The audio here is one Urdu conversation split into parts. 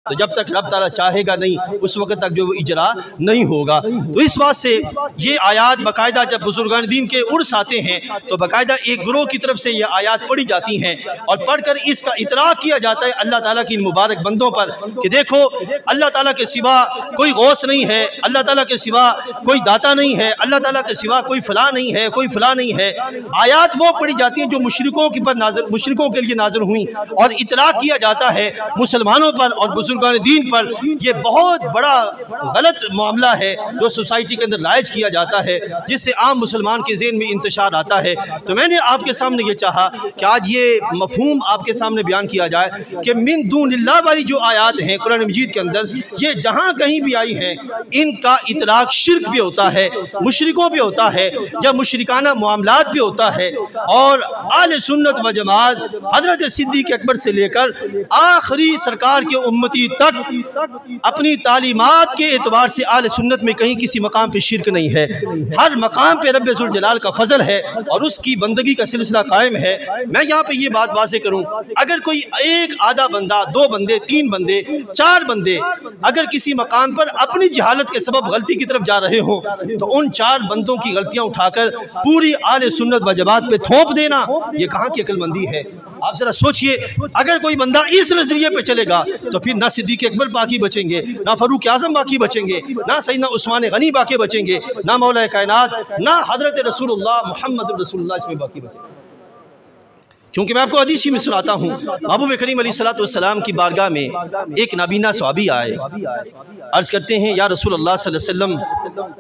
تو جب تک رب تعالیٰ چاہے گا نہیں اس وقت تک جو وہ اجرا نہیں ہوگا۔ تو اس بات سے یہ آیات باقاعدہ جب بزرگان دین کے عرس آتے ہیں تو باقاعدہ ایک گروہ کی طرف سے یہ آیات پڑھی جاتی ہیں اور پڑھ کر اس کا اطلاق کیا جاتا ہے اللہ تعالیٰ کی ان مبارک بندوں پر کہ دیکھو اللہ تعالیٰ کے سوا کوئی غوث نہیں ہے، اللہ تعالیٰ کے سوا کوئی داتا نہیں ہے، اللہ تعالیٰ کے سوا کوئی فلاں نہیں ہے، کوئی فلاں نہیں ہے۔ آیات وہ پڑھی جاتی ہیں جو مشرکوں کے لیے نازل ہوئیں اور اطلاق کیا جاتا ہے مسلمانوں پر اور بزرگان دین پر۔ یہ بہت بڑا غلط معاملہ ہے جو سوسائٹی کے اندر رائج کیا جاتا ہے، جس سے عام مسلمان کے ذہن میں انتشار آتا ہے۔ تو میں نے آپ کے سامنے یہ چاہا کہ آج یہ مفہوم آپ کے سامنے بیان کیا جائے کہ من دون اللہ والی جو آیات ہیں قرآن مجید کے اندر، یہ جہاں کہیں بھی آئی ہیں ان کا اطلاق شرک بھی ہوتا ہے، مشرکوں بھی ہوتا ہے یا مشرکانہ معاملات بھی ہوتا ہے۔ اور اہل سنت و جماعت حضرت صدیق اکبر سے لے کر آخری سرکار کے امتی تک اپنی تعلیمات کے اعتبار سے اہل سنت میں کہیں کسی مقام پہ شرک نہیں ہے۔ ہر مقام پہ رب ذوالجلال کا فضل ہے اور اس کی بندگی کا سلسلہ قائم ہے۔ میں یہاں پہ یہ بات واضح کروں، اگر کوئی ایک آدھا بندہ، دو بندے، تین بندے، چار بندے اگر کسی مقام پر اپنی جہالت کے سبب غلطی کی طرف جا رہے ہوں تو ان چار بندوں کی غلطیاں اٹھا کر پوری اہل سنت و جماعت پہ تھوپ دینا یہ کہاں کی عقل مندی ہے؟ آپ ذرا سوچئے، اگر کوئی بندہ اس نظریے پہ چلے گا تو پھر نہ صدیق اکبر باقی بچیں گے، نہ فاروق اعظم باقی بچیں گے، نہ سیدنا عثمان غنی باقی بچیں گے، نہ مولا کائنات، نہ حضرت رسول اللہ محمد رسول اللہ اس میں باقی بچیں گے۔ کیونکہ میں آپ کو حدیث میں سناتا ہوں، محبوب کریم علیہ السلام کی بارگاہ میں ایک نابینا صحابی آئے، عرض کرتے ہیں یا رسول اللہ صلی اللہ علیہ وسلم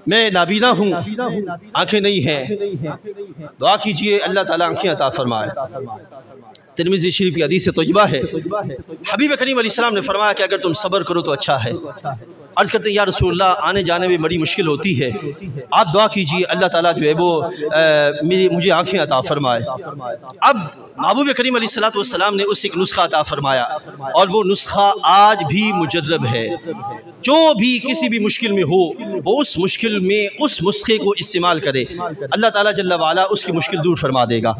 میں نابینا ہوں، آنکھیں نہیں ہیں، دعا کیجئے اللہ تعالیٰ آنکھیں عطا فرمائے۔ ترمذی شریف کی حدیث سے تجبہ ہے، حبیب کریم علیہ السلام نے فرمایا کہ اگر تم صبر کرو تو اچھا ہے۔ عرض کرتے ہیں یا رسول اللہ آنے جانے میں بڑی مشکل ہوتی ہے، آپ دعا کیجئے اللہ تعالیٰ جو ہے وہ مجھے آنکھیں عطا فرمائے۔ اب محبوب کریم علیہ السلام نے اس ایک نسخہ عطا فرمایا اور وہ نسخہ آج بھی مجرب ہے۔ جو بھی کسی بھی مشکل میں ہو وہ اس مشکل میں اس نسخے کو استعمال کرے، اللہ تعالیٰ جل وعلا اس کی مشکل دور فرما دے گا۔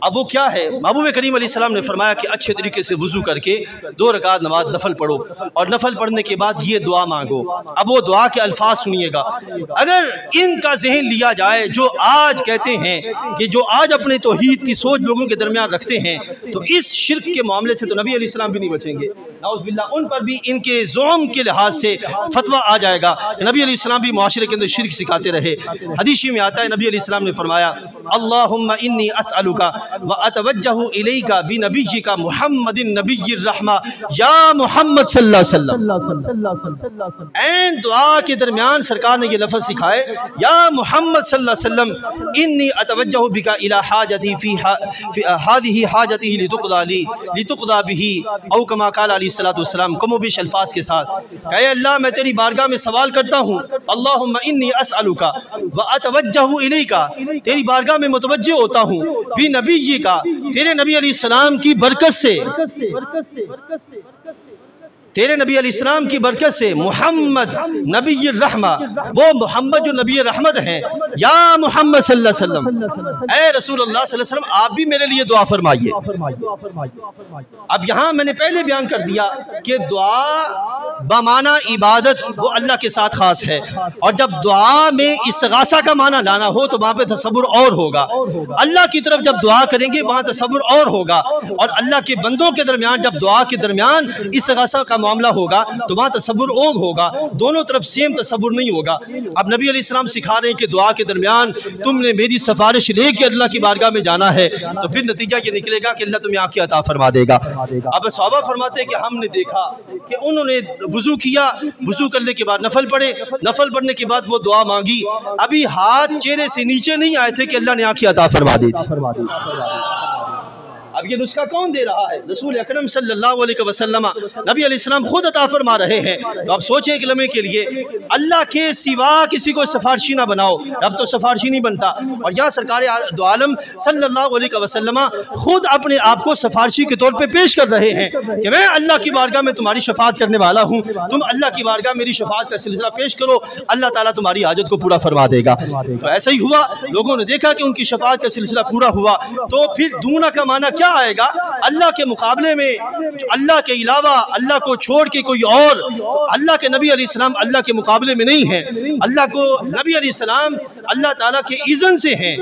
اب وہ کیا ہے؟ محبوب کریم علیہ السلام نے فرمایا کہ اچھے طریقے سے وضو کر کے 2 رکعت نماز نفل پڑھو اور نفل پڑھنے کے بعد یہ دعا مانگو۔ اب وہ دعا کے الفاظ سنیے گا، اگر ان کا ذہن لیا جائے جو آج کہتے ہیں کہ جو آج اپنے توحید کی سوچ لوگوں کے درمیان رکھتے ہیں تو اس شرک کے معاملے سے تو نبی علیہ السلام بھی نہیں بچیں گے، نعوذ باللہ ان پر بھی ان کے زوم کے لحاظ سے فتویٰ آ جائے گا کہ نبی علیہ السلام بھی معاشرے کے اندر شرک سکھاتے رہے۔ حدیث میں آتا ہے نبی علیہ السلام نے فرمایا اللہم انی اسألک واتوجہ الیک بنبیک محمد النبی الرحمہ یا محمد صلی اللہ علیہ وسلم۔ این دعا کے درمیان سرکار نے یہ لفظ سکھائے یا محمد صلی اللہ علیہ وسلم انی اتوجہ بک الی حاجتی فی هذه حاجتی لتقضى به او کما قال علیہ السلام، کم و بیش الفاظ کے ساتھ کہ اے اللہ میں تیری بارگاہ میں سوال کرتا ہوں، اللہم انی اسألک واتوجہ الیک، تیری بارگاہ میں متوجہ ہوتا ہوں، بھی نبی کا، تیرے نبی علیہ السلام کی برکت سے، تیرے نبی علیہ السلام کی برکت سے، محمد نبی الرحمہ، وہ محمد جو نبی رحمت ہیں، یا محمد صلی اللہ علیہ وسلم، اے رسول اللہ صلی اللہ علیہ وسلم آپ بھی میرے لیے دعا فرمائیے۔ اب یہاں میں نے پہلے بیان کر دیا کہ دعا بمعنی عبادت وہ اللہ کے ساتھ خاص ہے، اور جب دعا میں استغاثہ کا معنی لانا ہو تو وہاں پہ تصور اور ہوگا، اللہ کی طرف جب دعا کریں گے وہاں تصور اور ہوگا، اور اللہ کے بندوں کے درمیان جب دعا کے درمیان استغاثہ کا معاملہ ہوگا تو وہاں تصور اوگ ہوگا، دونوں طرف سیم تصور نہیں ہوگا۔ اب نبی علیہ السلام سکھا رہے ہیں کہ دعا کے درمیان تم نے میری سفارش لے کے اللہ کی بارگاہ میں جانا ہے تو پھر نتیجہ یہ نکلے گا کہ اللہ تمہیں آنکھیں عطا فرما دے گا۔ اب صحابہ فرماتے ہیں کہ ہم نے دیکھا کہ انہوں نے وضو کیا، وضو کرنے کے بعد نفل پڑھے، نفل پڑھنے کے بعد وہ دعا مانگی، ابھی ہاتھ چہرے سے نیچے نہیں آئے تھے کہ اللہ نے آنکھیں عطا فرما دی تھی۔ اب یہ نسخہ کون دے رہا ہے؟ رسول اکرم صلی اللہ علیہ وسلم، نبی علیہ السلام خود عطا فرما رہے ہیں۔ تو اب سوچیں ایک لمحے کے لیے، اللہ کے سوا کسی کو سفارشی نہ بناؤ، رب تو سفارشی نہیں بنتا، اور یہاں سرکار دو عالم صلی اللہ علیہ وسلم خود اپنے آپ کو سفارشی کے طور پہ پیش کر رہے ہیں کہ میں اللہ کی بارگاہ میں تمہاری شفاعت کرنے والا ہوں، تم اللہ کی بارگاہ میری شفاعت کا سلسلہ پیش کرو، اللہ تعالیٰ تمہاری حاجت کو پورا فرما دے گا۔ تو ایسا ہی ہوا، لوگوں نے دیکھا کہ ان کی شفاعت کا سلسلہ پورا ہوا، تو پھر دونا کا معنی کیا کیا آئے گا؟ اللہ کے مقابلے میں اللہ کے علاوہ اللہ کو چھوڑ کے کوئی اور، اللہ کے نبی علیہ السلام اللہ کے مقابلے میں نہیں ہے، اللہ کو نبی علیہ السلام اللہ تعالیٰ کے اذن سے ہیں۔